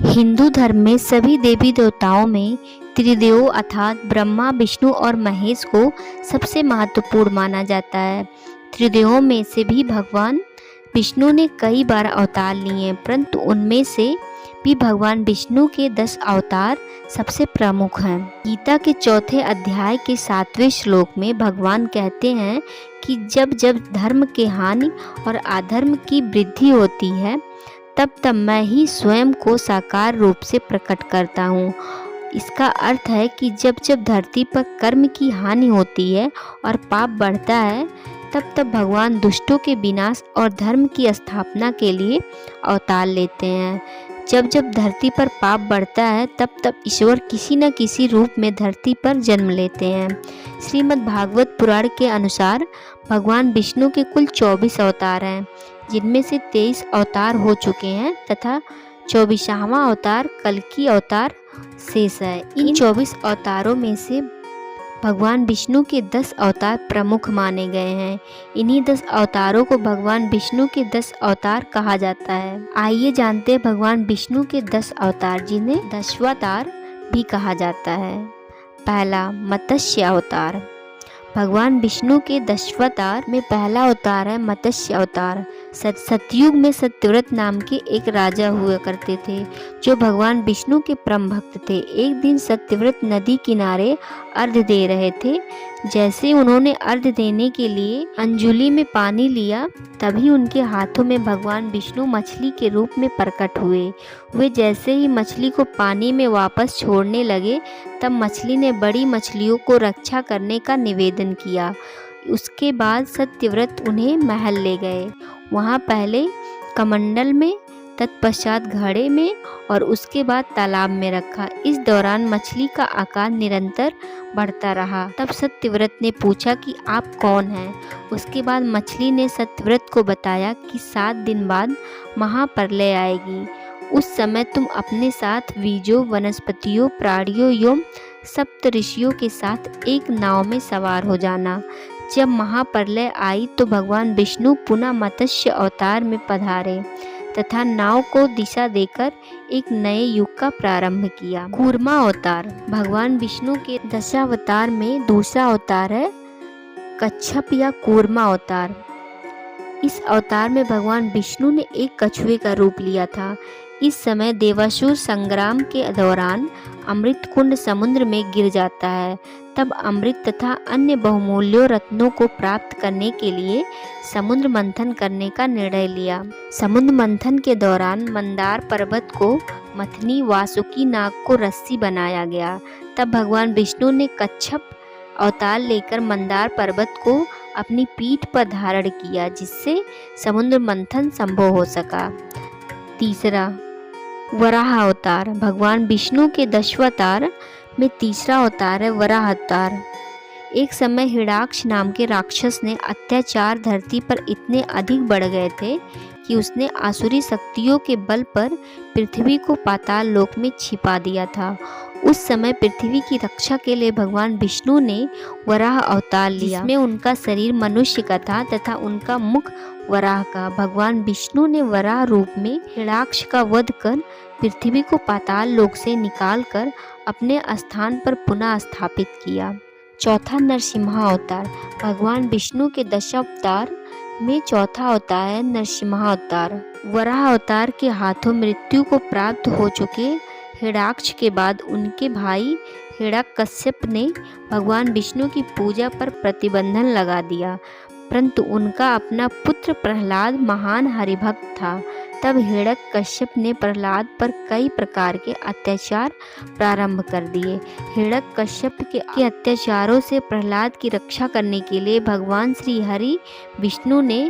हिंदू धर्म में सभी देवी देवताओं में त्रिदेवों अर्थात ब्रह्मा, विष्णु और महेश को सबसे महत्वपूर्ण माना जाता है। त्रिदेवों में से भी भगवान विष्णु ने कई बार अवतार लिए हैं, परंतु उनमें से भी भगवान विष्णु के 10 अवतार सबसे प्रमुख हैं। गीता के चौथे अध्याय के 7वें श्लोक में भगवान कहते हैं कि जब जब धर्म के हानि और अधर्म की वृद्धि होती है, तब तब मैं ही स्वयं को साकार रूप से प्रकट करता हूँ। इसका अर्थ है कि जब जब धरती पर कर्म की हानि होती है और पाप बढ़ता है, तब तब भगवान दुष्टों के विनाश और धर्म की स्थापना के लिए अवतार लेते हैं। जब जब धरती पर पाप बढ़ता है, तब तब ईश्वर किसी न किसी रूप में धरती पर जन्म लेते हैं। श्रीमद् भागवत पुराण के अनुसार भगवान विष्णु के कुल 24 अवतार हैं, जिनमें से 23 अवतार हो चुके हैं तथा 24वां अवतार कल्कि अवतार शेष है। इन 24 अवतारों में से भगवान विष्णु के 10 अवतार प्रमुख माने गए हैं। इन्हीं 10 अवतारों को भगवान विष्णु के 10 अवतार कहा जाता है। आइए जानते हैं भगवान विष्णु के 10 अवतार, जिन्हें दशावतार भी कहा जाता है। पहला, मत्स्य अवतार। भगवान विष्णु के दशावतार में पहला अवतार है मत्स्य अवतार। सतयुग में सत्यव्रत नाम के एक राजा हुआ करते थे, जो भगवान विष्णु के परम भक्त थे। एक दिन सत्यव्रत नदी किनारे अर्घ्य दे रहे थे। जैसे उन्होंने अर्घ्य देने के लिए अंजुलि में पानी लिया, तभी उनके हाथों में भगवान विष्णु मछली के रूप में प्रकट हुए। वे जैसे ही मछली को पानी में वापस छोड़ने लगे, तब मछली ने बड़ी मछलियों को रक्षा करने का निवेदन किया। उसके बाद सत्यव्रत उन्हें महल ले गए। वहाँ पहले कमंडल में, तत्पश्चात घड़े में और उसके बाद तालाब में रखा। इस दौरान मछली का आकार निरंतर बढ़ता रहा। तब सत्यव्रत ने पूछा कि आप कौन हैं? उसके बाद मछली ने सत्यव्रत को बताया कि 7 दिन बाद महाप्रलय आएगी। उस समय तुम अपने साथ बीजों, वनस्पतियों, प्राणियों एवं सप्त ऋषियों के साथ एक नाव में सवार हो जाना। जब महाप्रलय आई तो भगवान विष्णु पुनः मत्स्य अवतार में पधारे तथा नाव को दिशा देकर एक नए युग का प्रारंभ किया। कूर्मा अवतार। भगवान विष्णु के दशावतार में दूसरा अवतार है कच्छप या कूर्मा अवतार। इस अवतार में भगवान विष्णु ने एक कछुए का रूप लिया था। इस समय देवासुर संग्राम के दौरान अमृत कुंड समुद्र में गिर जाता है। तब अमृत तथा अन्य बहुमूल्य रत्नों को प्राप्त करने के लिए समुद्र मंथन करने का निर्णय लिया। समुद्र मंथन के दौरान मंदार पर्वत को मथनी, वासुकी नाग को रस्सी बनाया गया। तब भगवान विष्णु ने कच्छप अवतार लेकर मंदार पर्वत को अपनी पीठ पर धारण किया, जिससे समुद्र मंथन संभव हो सका। तीसरा, वराह अवतार। भगवान विष्णु के दशावतार में तीसरा अवतार है वराह अवतार। एक समय हिरण्याक्ष नाम के राक्षस ने अत्याचार धरती पर इतने अधिक बढ़ गए थे कि उसने आसुरी शक्तियों के बल पर पृथ्वी को पाताल लोक में छिपा दिया था। उस समय पृथ्वी की रक्षा के लिए भगवान विष्णु ने वराह अवतार लिया, जिसमें उनका शरीर मनुष्य का था तथा उनका मुख वराह का। भगवान विष्णु ने वराह रूप में हिरण्याक्ष का वध कर पृथ्वी को पाताल लोक से निकालकर अपने स्थान पर पुनः स्थापित किया। चौथा, नरसिम्हा अवतार। भगवान विष्णु के दशावतार में चौथा अवतार है नरसिम्हा अवतार। वराह अवतार के हाथों मृत्यु को प्राप्त हो चुके हिरण्याक्ष के बाद उनके भाई हिरण्यकश्यप ने भगवान विष्णु की पूजा पर प्रतिबंधन लगा दिया, परंतु उनका अपना पुत्र प्रहलाद महान हरिभक्त था। तब हिरण्यकश्यप ने प्रहलाद पर कई प्रकार के अत्याचार प्रारंभ कर दिए। हिरण्यकश्यप के अत्याचारों से प्रहलाद की रक्षा करने के लिए भगवान श्री हरि विष्णु ने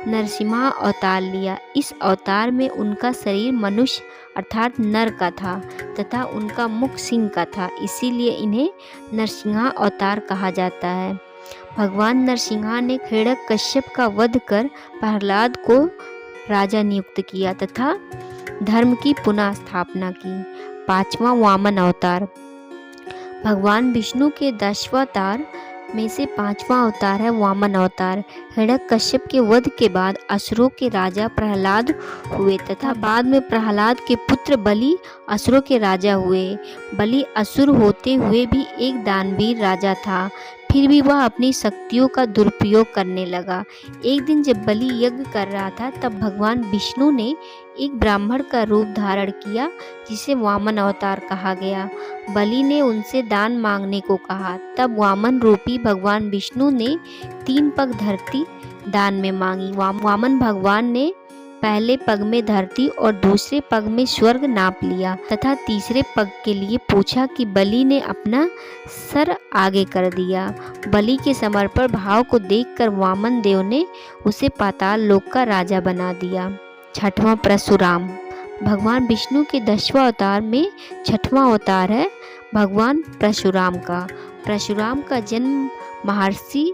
नरसिम्हा अवतार लिया। इस अवतार में उनका शरीर मनुष्य अर्थात नर का था तथा उनका मुख सिंह का था, इसीलिए इन्हें नरसिम्हा अवतार कहा जाता है। भगवान नरसिम्हा ने हिरण्यकश्यप का वध कर प्रहलाद को राजा नियुक्त किया तथा धर्म की पुनः स्थापना की। पांचवा, वामन अवतार। भगवान विष्णु के दशावतार में से 5वां अवतार है वामन अवतार। हिरण्यकश्यप के वध के बाद असुरों के राजा प्रहलाद हुए तथा बाद में प्रहलाद के पुत्र बलि असुरों के राजा हुए। बलि असुर होते हुए भी एक दानवीर राजा था, फिर भी वह अपनी शक्तियों का दुरुपयोग करने लगा। एक दिन जब बलि यज्ञ कर रहा था तब भगवान विष्णु ने एक ब्राह्मण का रूप धारण किया, जिसे वामन अवतार कहा गया। बलि ने उनसे दान मांगने को कहा। तब वामन रूपी भगवान विष्णु ने 3 पग धरती दान में मांगी। वामन भगवान ने पहले पग में धरती और दूसरे पग में स्वर्ग नाप लिया तथा तीसरे पग के लिए पूछा कि बलि ने अपना सर आगे कर दिया। बलि के समर्पण भाव को देखकर वामन देव ने उसे पाताल लोक का राजा बना दिया। 6वां परशुराम। भगवान विष्णु के 10वां अवतार में 6वां अवतार है भगवान परशुराम का। परशुराम का जन्म महर्षि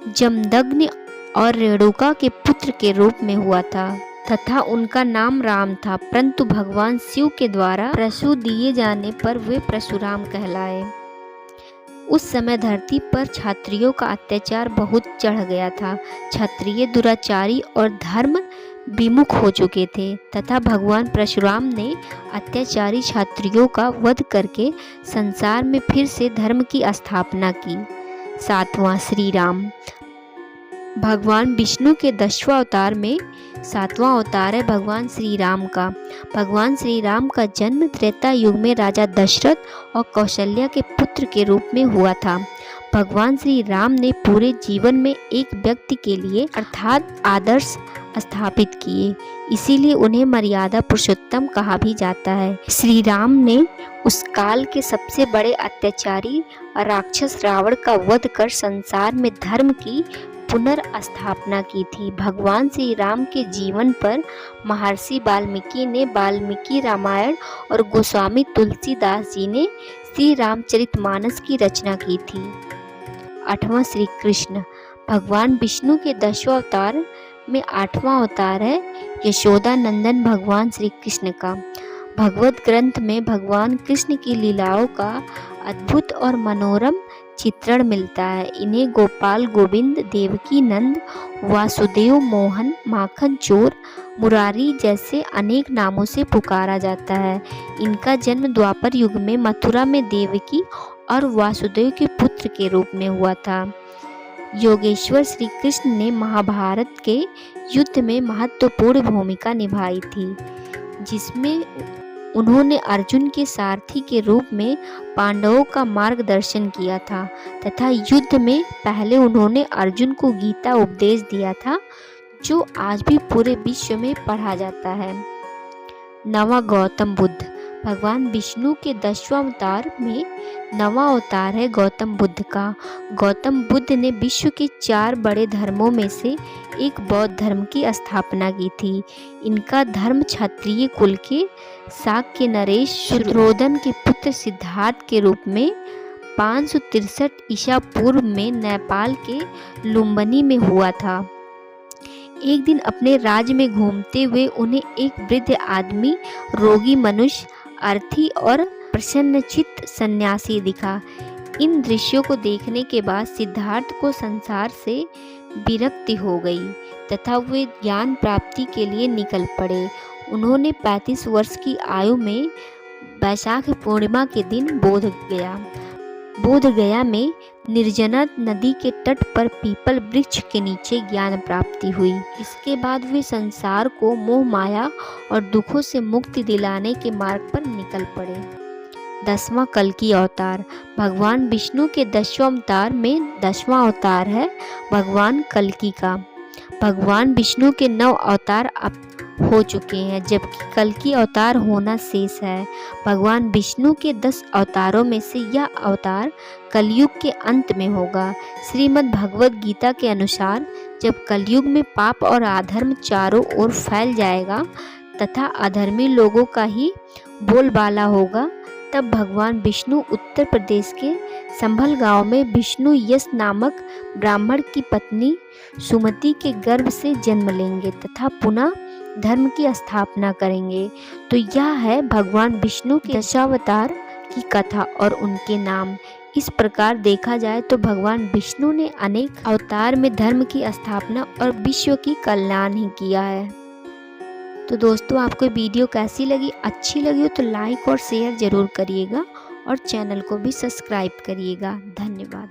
जमदग्नि और रेणुका के पुत्र के रूप में हुआ था तथा उनका नाम राम था, परंतु भगवान शिव के द्वारा परशु दिए जाने पर वे परशुराम कहलाए। उस समय धरती पर क्षत्रियों का अत्याचार बहुत चढ़ गया था। क्षत्रिय दुराचारी और धर्म विमुख हो चुके थे तथा भगवान परशुराम ने अत्याचारी क्षत्रियों का वध करके संसार में फिर से धर्म की स्थापना की। 7वां श्री राम। भगवान विष्णु के 10वां अवतार में 7वां अवतार है भगवान श्री राम का। भगवान श्री राम का जन्म त्रेता युग में राजा दशरथ और कौशल्या के पुत्र के रूप में हुआ था। भगवान श्री राम ने पूरे जीवन में एक व्यक्ति के लिए अर्थात आदर्श स्थापित किए, इसीलिए उन्हें मर्यादा पुरुषोत्तम कहा भी जाता है। श्री राम ने उस काल के सबसे बड़े अत्याचारी राक्षस रावण का वध कर संसार में धर्म की पुनर्स्थापना की थी। भगवान श्री राम के जीवन पर महर्षि वाल्मीकि ने वाल्मीकि रामायण और गोस्वामी तुलसीदास जी ने श्री रामचरितमानस की रचना की थी। 8वां श्री कृष्ण। भगवान विष्णु के 10वां अवतार में 8वां अवतार है यशोदा नंदन भगवान श्री कृष्ण का। भगवत ग्रंथ में भगवान कृष्ण की लीलाओं का अद्भुत और मनोरम चित्रण मिलता है। इन्हें गोपाल गोविंद, देवकी नंद, वासुदेव, मोहन, माखन चोर, मुरारी जैसे अनेक नामों से पुकारा जाता है। इनका जन्म द्वापर युग में मथुरा में देवकी और वासुदेव के पुत्र के रूप में हुआ था। योगेश्वर श्री कृष्ण ने महाभारत के युद्ध में महत्वपूर्ण भूमिका निभाई थी, जिसमें उन्होंने अर्जुन के सारथी के रूप में पांडवों का मार्गदर्शन किया था तथा युद्ध में पहले उन्होंने अर्जुन को गीता उपदेश दिया था, जो आज भी पूरे विश्व में पढ़ा जाता है। 9वां गौतम बुद्ध। भगवान विष्णु के 10वां अवतार में 9वां अवतार है गौतम बुद्ध का। गौतम बुद्ध ने विश्व के 4 बड़े धर्मों में से एक बौद्ध धर्म की स्थापना की थी। इनका धर्म क्षत्रिय कुल के शाक्य नरेश शूद्रोधन के पुत्र सिद्धार्थ के रूप में 563 ईसा पूर्व में नेपाल के लुम्बिनी में हुआ था। एक दिन अपने राज्य में घूमते हुए उन्हें एक वृद्ध आदमी, रोगी मनुष्य, अर्थी और प्रसन्नचित्त सन्यासी दिखा। इन दृश्यों को देखने के बाद सिद्धार्थ को संसार से विरक्ति हो गई तथा वे ज्ञान प्राप्ति के लिए निकल पड़े। उन्होंने 35 वर्ष की आयु में वैशाख पूर्णिमा के दिन बोध गया में निर्जना नदी के तट पर पीपल वृक्ष के नीचे ज्ञान प्राप्ति हुई। इसके बाद वे संसार को मोह माया और दुखों से मुक्ति दिलाने के मार्ग पर निकल पड़े। 10वां कल्कि अवतार। भगवान विष्णु के 10वां अवतार में 10वां अवतार है भगवान कल्कि का। भगवान विष्णु के 9 अवतार अब हो चुके हैं, जबकि कल्कि अवतार होना शेष है। भगवान विष्णु के 10 अवतारों में से यह अवतार कलयुग के अंत में होगा। श्रीमद् भगवद गीता के अनुसार जब कलयुग में पाप और अधर्म चारों ओर फैल जाएगा तथा अधर्मी लोगों का ही बोलबाला होगा, तब भगवान विष्णु उत्तर प्रदेश के संभल गांव में विष्णु यश नामक ब्राह्मण की पत्नी सुमति के गर्भ से जन्म लेंगे तथा पुनः धर्म की स्थापना करेंगे। तो यह है भगवान विष्णु के दशावतार की कथा और उनके नाम। इस प्रकार देखा जाए तो भगवान विष्णु ने अनेक अवतार में धर्म की स्थापना और विश्व की कल्याण ही किया है। तो दोस्तों, आपको वीडियो कैसी लगी? अच्छी लगी हो तो लाइक और शेयर ज़रूर करिएगा और चैनल को भी सब्सक्राइब करिएगा। धन्यवाद।